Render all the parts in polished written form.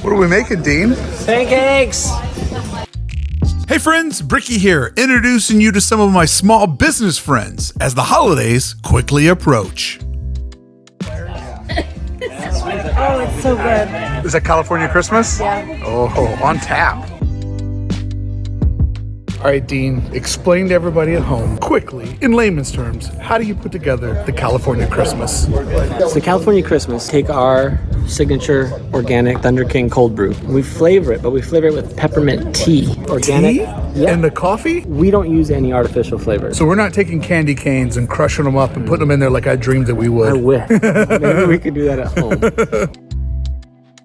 What are we making, Dean? Pancakes! Hey friends, Bricky here, introducing you to some of my small business friends as the holidays quickly approach. Oh, it's so good. Is that California Christmas? Yeah. Oh, on tap. All right, Dean, explain to everybody at home, quickly, in layman's terms, how do you put together the California Christmas? So California Christmas, take our signature organic Thunder King cold brew. We flavor it, but we flavor it with peppermint tea. Organic. Tea? Yeah. And the coffee? We don't use any artificial flavors. So we're not taking candy canes and crushing them up and putting them in there like I dreamed that we would. I wish. Maybe we could do that at home.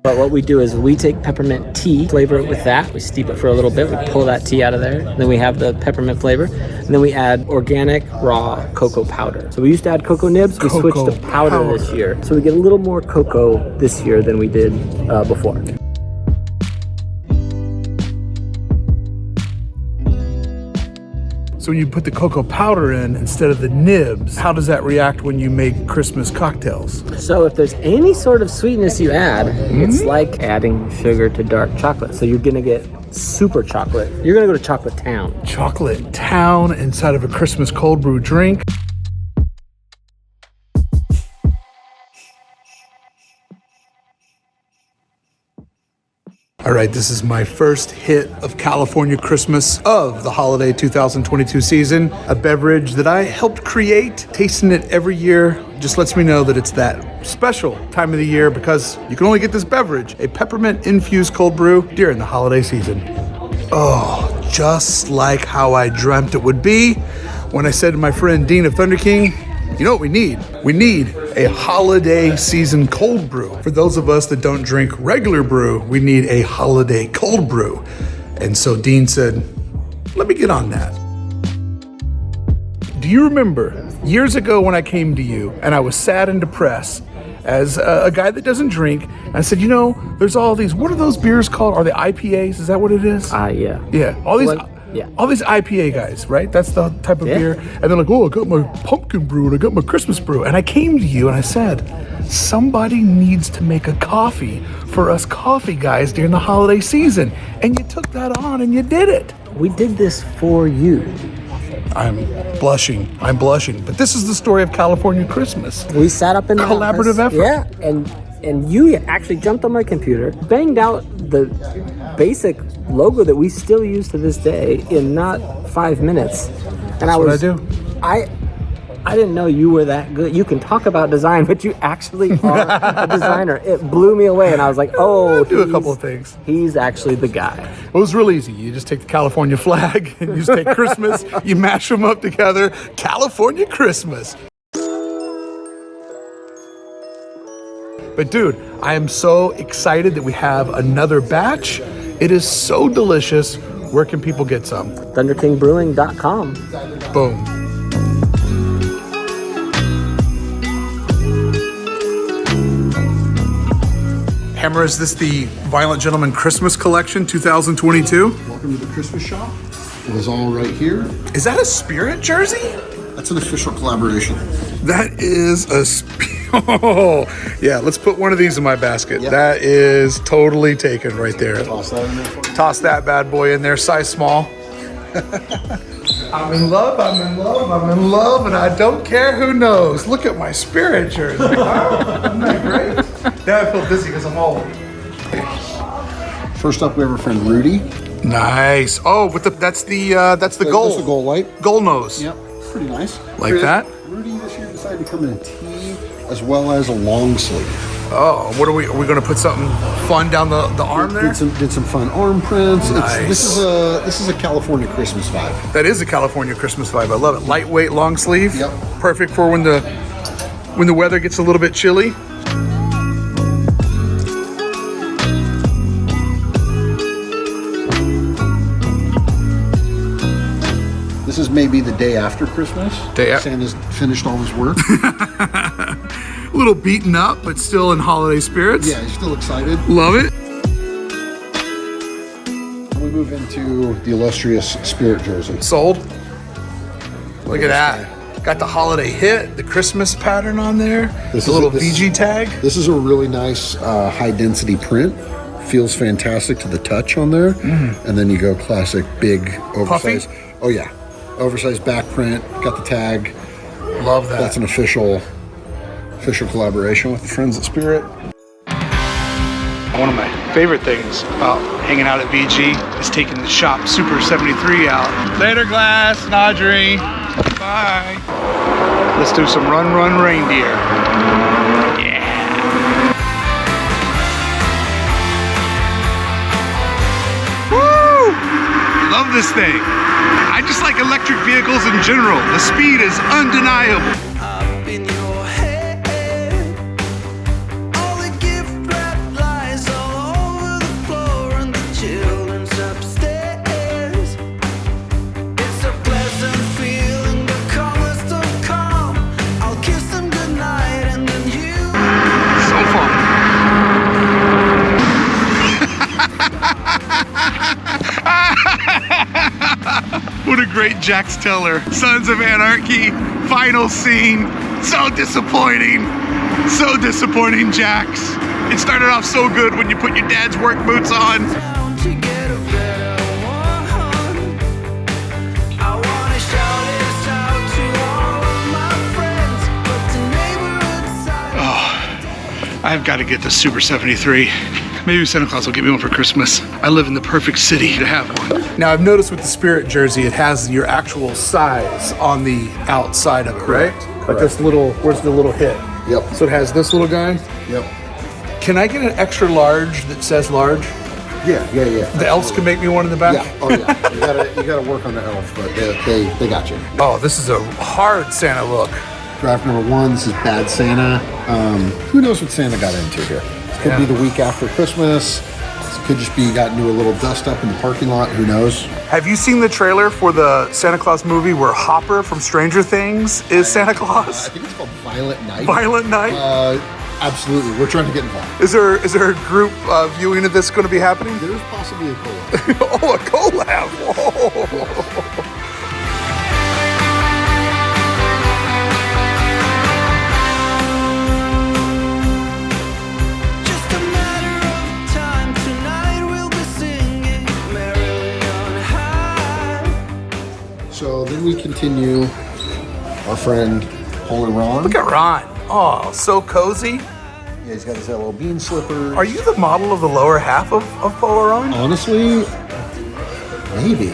But what we do is we take peppermint tea, flavor it with that. We steep it for a little bit. We pull that tea out of there. Then we have the peppermint flavor. And then we add organic raw cocoa powder. So we used to add cocoa nibs. We switched to powder this year. So we get a little more cocoa this year than we did before. So when you put the cocoa powder in instead of the nibs, how does that react when you make Christmas cocktails? So if there's any sort of sweetness you add, it's like adding sugar to dark chocolate. So you're gonna get super chocolate. You're gonna go to Chocolate Town. Chocolate Town inside of a Christmas cold brew drink. All right, this is my first hit of California Christmas of the holiday 2022 season. A beverage that I helped create. Tasting it every year just lets me know that it's that special time of the year because you can only get this beverage, a peppermint infused cold brew, during the holiday season. Oh, just like how I dreamt it would be when I said to my friend Dean of Thunder King, you know what we need? We need a holiday season cold brew. For those of us that don't drink regular brew, we need a holiday cold brew. And so Dean said, let me get on that. Do you remember years ago when I came to you and I was sad and depressed as a guy that doesn't drink? I said, you know, there's all these, what are those beers called? Are they IPAs? Is that what it is? Yeah. Yeah, all these... Yeah. All these IPA guys, right? That's the type of beer. And they're like, oh, I got my pumpkin brew and I got my Christmas brew. And I came to you and I said, somebody needs to make a coffee for us coffee guys during the holiday season. And you took that on and you did it. We did this for you. I'm blushing. But this is the story of California Christmas. We sat up in the collaborative office, effort. Yeah, and you actually jumped on my computer, banged out the basic logo that we still use to this day in not 5 minutes. And That's what I do. I didn't know you were that good. You can talk about design, but you actually are a designer. It blew me away, and I was like, oh, I do a couple of things. He's actually the guy. Well, it was real easy. You just take the California flag and you just take Christmas, you mash them up together. California Christmas. But dude, I am so excited that we have another batch. It is so delicious. Where can people get some? ThunderKingBrewing.com. Boom. Hammer, is this the Violent Gentleman Christmas Collection 2022? Welcome to the Christmas shop. It is all right here. Is that a Spirit jersey? That's an official collaboration. That is a oh, yeah, let's put one of these in my basket. Yep. That is totally taken right there. Toss that in there for me. Toss that bad boy in there, size small. I'm in love, and I don't care who knows. Look at my Spirit jersey. Isn't that great? Now I feel dizzy because I'm old. First up, we have our friend Rudy. Nice. Oh, with that's the gold. That's the gold light. Gold nose. Yep, pretty nice. Like that? Rudy this year decided to come in a tee as well as a long sleeve. Oh, what are we going to put something fun down the arm there? Did some fun arm prints. Nice. This is a California Christmas vibe. That is a California Christmas vibe. I love it. Lightweight, long sleeve. Yep. Perfect for when the weather gets a little bit chilly. This is maybe the day after Christmas. Santa's finished all his work. A little beaten up, but still in holiday spirits. Yeah, he's still excited. Love it. We move into the illustrious Spirit jersey. Sold. Look at that. Got the holiday hit, the Christmas pattern on there. This the is little this- VG tag. This is a really nice high density print Feels fantastic to the touch on there. And then you go classic, big, oversized. Puffy? Oh yeah, oversized back print. Got the tag. Love that. That's an official collaboration with the Friends at Spirit. One of my favorite things about hanging out at VG is taking the Shop Super 73 out. Later, Glass and Audrey. Bye. Let's do some Run Run Reindeer. Yeah. Woo! Love this thing. I just like electric vehicles in general. The speed is undeniable. What a great Jax Teller. Sons of Anarchy, final scene. So disappointing. So disappointing, Jax. It started off so good when you put your dad's work boots on. Oh, I've got to get the Super 73. Maybe Santa Claus will give me one for Christmas. I live in the perfect city to have one. Now I've noticed with the Spirit jersey, it has your actual size on the outside of it, right? Like this little, where's the little hit? Yep. So it has this little guy. Yep. Can I get an extra large that says large? Yeah. The elves can make me one in the back? Yeah. Oh yeah. You gotta work on the elves, but they got you. Oh, this is a hard Santa look. Draft number 1. This is Bad Santa. Who knows what Santa got into here? Could be the week after Christmas. This could just be got into a little dust up in the parking lot. Who knows? Have you seen the trailer for the Santa Claus movie where Hopper from Stranger Things is Santa Claus? I think it's called Violent Night. Violent Night? Absolutely. We're trying to get involved. Is there a group viewing of this going to be happening? There's possibly a collab. Oh, a collab. Whoa. So then we continue our friend Paul and Ron. Look at Ron. Oh, so cozy. Yeah, he's got his little bean slippers. Are you the model of the lower half of Polaroid? Honestly, maybe.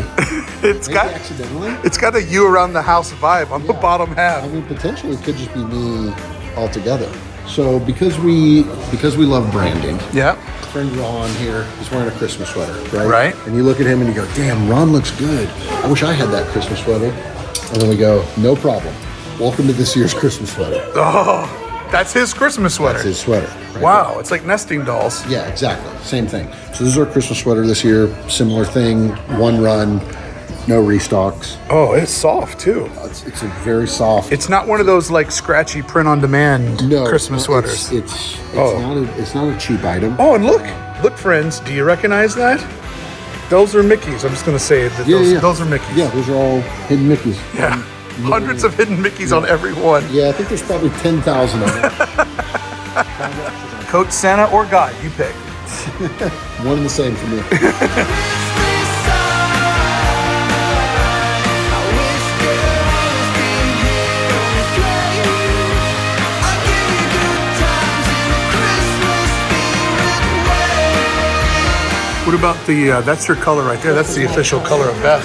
It's maybe got accidentally. It's got a you around the house vibe on the bottom half. I mean, potentially it could just be me altogether. So because we love branding. Yeah. Friend Ron here is wearing a Christmas sweater, right? Right. And you look at him and you go, damn, Ron looks good. I wish I had that Christmas sweater. And then we go, no problem. Welcome to this year's Christmas sweater. Oh, that's his Christmas sweater. That's his sweater. Right Wow, there. it's like nesting dolls. Yeah, exactly. Same thing. So this is our Christmas sweater this year. Similar thing, one run, no restocks. Oh, it's soft too. It's a very soft. It's not one of those like scratchy print-on-demand Christmas sweaters. It's not a cheap item. Oh, and look, friends, do you recognize that? Those are Mickeys. I'm just gonna say that those are Mickeys. Yeah, those are all hidden Mickeys. Yeah, hundreds of hidden Mickeys on every one. Yeah, I think there's probably 10,000 of them. Coach Santa or God, you pick. One and the same for me. What about that's your color right there. That's the official color of Beth.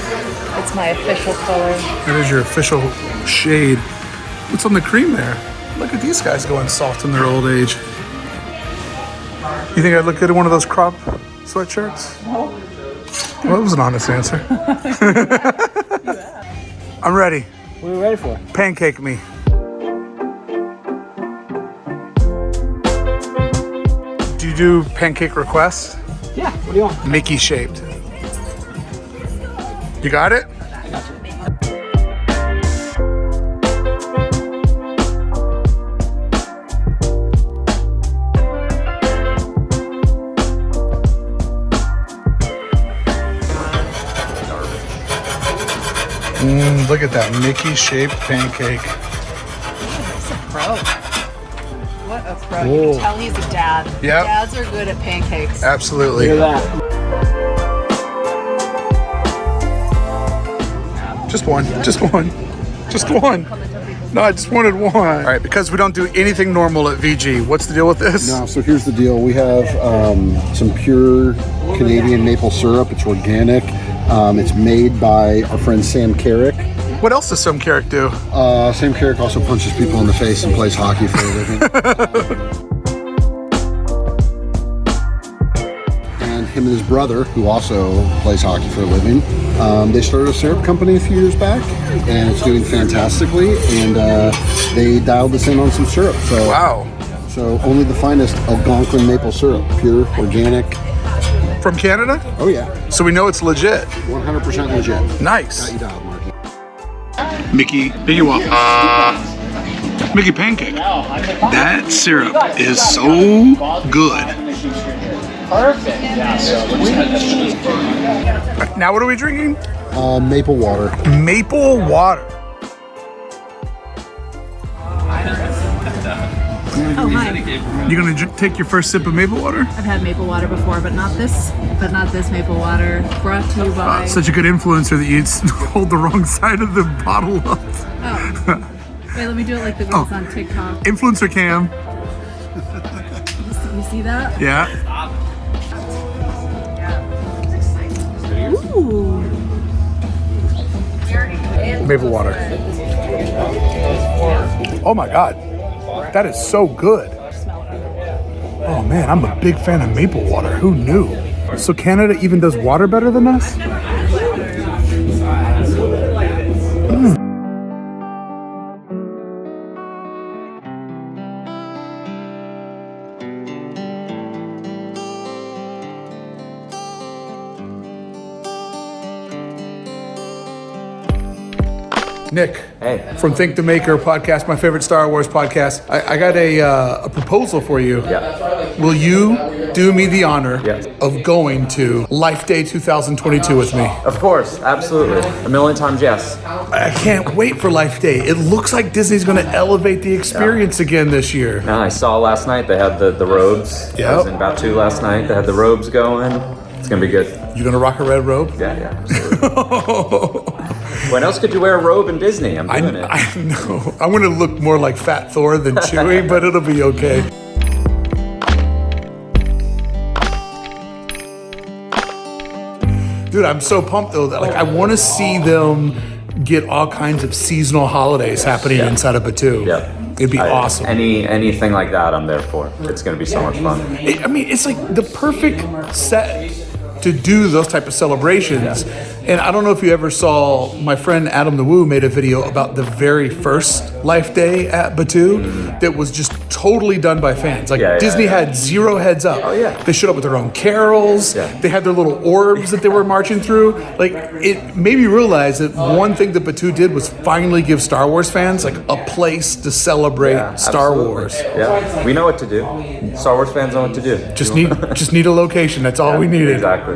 It's my official color. That is your official shade. What's on the cream there? Look at these guys going soft in their old age. You think I'd look good in one of those crop sweatshirts? No. Well, that was an honest answer. I'm ready. What are we ready for? Pancake me. Do you do pancake requests? Yeah, what do you want? Mickey shaped. You got it? I got you. Look at that Mickey shaped pancake. That's a pro. What a pro. bro. You can tell he's a dad. Yep. Dads are good at pancakes. Absolutely. Look at that. Just one. No, I just wanted one. All right, because we don't do anything normal at VG. What's the deal with this? No, so here's the deal. We have some pure Canadian maple syrup. It's organic. It's made by our friend Sam Carrick. What else does some Carrick do? Sam Carrick also punches people in the face and plays hockey for a living. And him and his brother, who also plays hockey for a living, they started a syrup company a few years back, and it's doing fantastically. And they dialed us in on some syrup. So Wow. So only the finest Algonquin maple syrup, pure, organic. From Canada? Oh yeah, So we know it's legit. 100% legit. Nice. Got you dialed, Marky. Mickey waffles. Mickey pancake. That syrup is so good. Perfect. Yeah. Now what are we drinking? Maple water. Maple water. Oh, hi. You gonna take your first sip of maple water? I've had maple water before, but not this maple water. Brought to you by. Such a good influencer that you hold the wrong side of the bottle up. Oh. Wait, let me do it like the girls on TikTok. Influencer cam. You see that? Yeah. Ooh. Maple water. Oh my God. That is so good. Oh man, I'm a big fan of maple water. Who knew? So Canada even does water better than us? Nick, Hey. from Think the Maker podcast, my favorite Star Wars podcast. I got a proposal for you. Yeah. Will you do me the honor Yes. of going to Life Day 2022 with me? Of course, absolutely. A million times yes. I can't wait for Life Day. It looks like Disney's going to elevate the experience again this year. Now I saw last night they had the robes. I Yep. was in Batu last night. They had the robes going. It's gonna be good. You going to rock a red robe? Yeah, absolutely. When else could you wear a robe in Disney? I'm doing it. I know. I'm going to look more like Fat Thor than Chewie, but it'll be okay. Dude, I'm so pumped though that I want to see them get all kinds of seasonal holidays happening inside of Batu. Yeah. It'd be awesome. Anything like that, I'm there for. It's gonna be so much fun. I mean, it's like the perfect set to do those type of celebrations. And I don't know if you ever saw, my friend Adam the Woo made a video about the very first Life Day at Batu that was just totally done by fans. Like Disney had zero heads up. Oh, yeah. They showed up with their own carols. Yeah. They had their little orbs that they were marching through. Like, it made me realize that one thing that Batu did was finally give Star Wars fans like a place to celebrate Star absolutely. Wars. Yeah, we know what to do. Star Wars fans know what to do. Just need a location. That's all we needed. Exactly.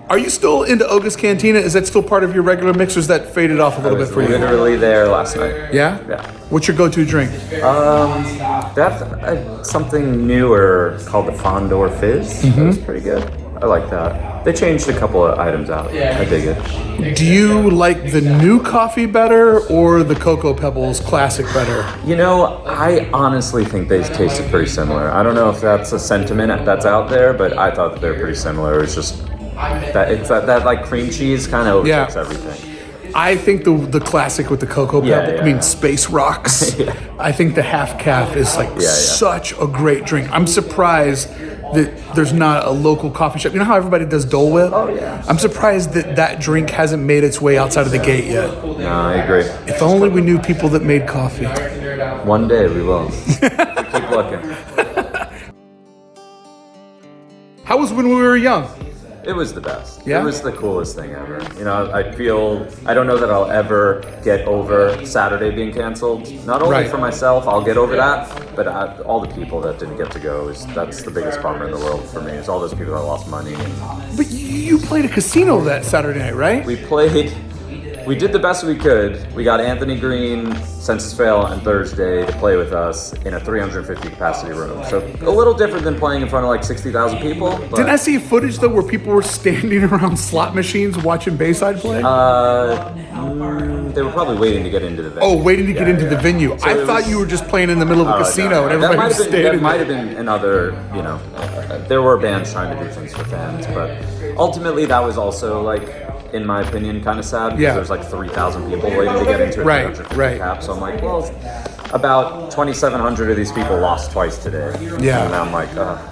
Are you still into Oga's Cantina? Is that still part of your regular mix, or is that faded off a I little was bit for you? literally there last night. Yeah? Yeah. What's your go-to drink? That's something newer called the Fondor Fizz. That's pretty good. I like that. They changed a couple of items out. I dig it. Do you like the new coffee better or the Cocoa Pebbles Classic better? You know, I honestly think they tasted pretty similar. I don't know if that's a sentiment that's out there, but I thought that they're pretty similar. It's just that it's that like cream cheese kind of overtakes everything. I think the classic with the Cocoa Pebble, I mean Space Rocks. I think the half calf is like such a great drink. I'm surprised that there's not a local coffee shop. You know how everybody does Dole Whip? Oh yeah. I'm surprised that drink hasn't made its way outside of the gate yet. No, I agree. If only we knew people that made coffee. One day we will. Keep looking. How was when we were young? It was the best. Yeah? It was the coolest thing ever. You know, I don't know that I'll ever get over Saturday being canceled. Not only Right. for myself, I'll get over that, but all the people that didn't get to go, that's the biggest bummer in the world for me, is all those people that lost money. But you played a casino that Saturday night, right? We played we did the best we could. We got Anthony Green, Census Fail, and Thursday to play with us in a 350 capacity room. So a little different than playing in front of like 60,000 people. But, Didn't I see footage though where people were standing around slot machines watching Bayside play? They were probably waiting to get into the venue. Oh, waiting to get into the venue. So I thought you were just playing in the middle of a casino and everybody was standing That might have been another, there were bands trying to do things for fans, but ultimately that was also like, in my opinion, kind of sad because there's like 3,000 people waiting to get into a 350 cap. So I'm like, well, about 2,700 of these people lost twice today. Yeah. And I'm like,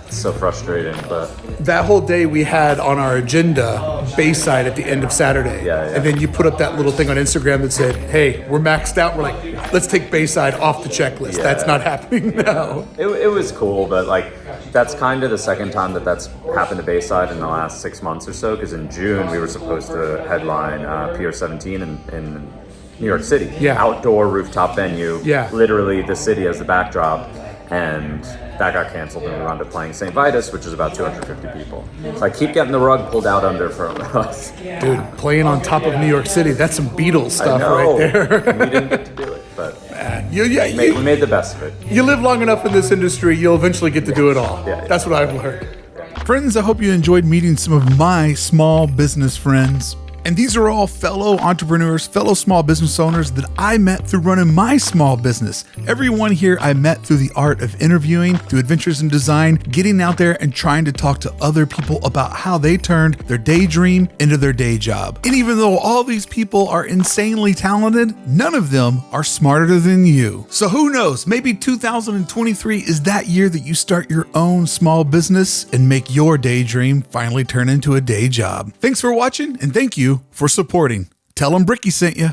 it's so frustrating. But that whole day we had on our agenda Bayside at the end of Saturday. Yeah. And then you put up that little thing on Instagram that said, hey, we're maxed out. We're like, let's take Bayside off the checklist. Yeah. That's not happening now. It was cool, but like that's kind of the second time that's happened to Bayside in the last 6 months or so, because in June we were supposed to headline Pier 17 in New York City. Yeah. Outdoor rooftop venue. Yeah. Literally the city as the backdrop. And that got canceled and we wound up playing St. Vitus, which is about 250 people. So I keep getting the rug pulled out under for us. Dude, playing on top of New York City, that's some Beatles stuff I know. right there. We didn't get to do it, but we made the best of it. You live long enough in this industry, you'll eventually get to do it all. Yeah. That's what I've learned. Friends, I hope you enjoyed meeting some of my small business friends. And these are all fellow entrepreneurs, fellow small business owners that I met through running my small business. Everyone here I met through the art of interviewing, through Adventures in Design, getting out there and trying to talk to other people about how they turned their daydream into their day job. And even though all these people are insanely talented, none of them are smarter than you. So who knows, maybe 2023 is that year that you start your own small business and make your daydream finally turn into a day job. Thanks for watching and thank you for supporting. Tell them Bricky sent you.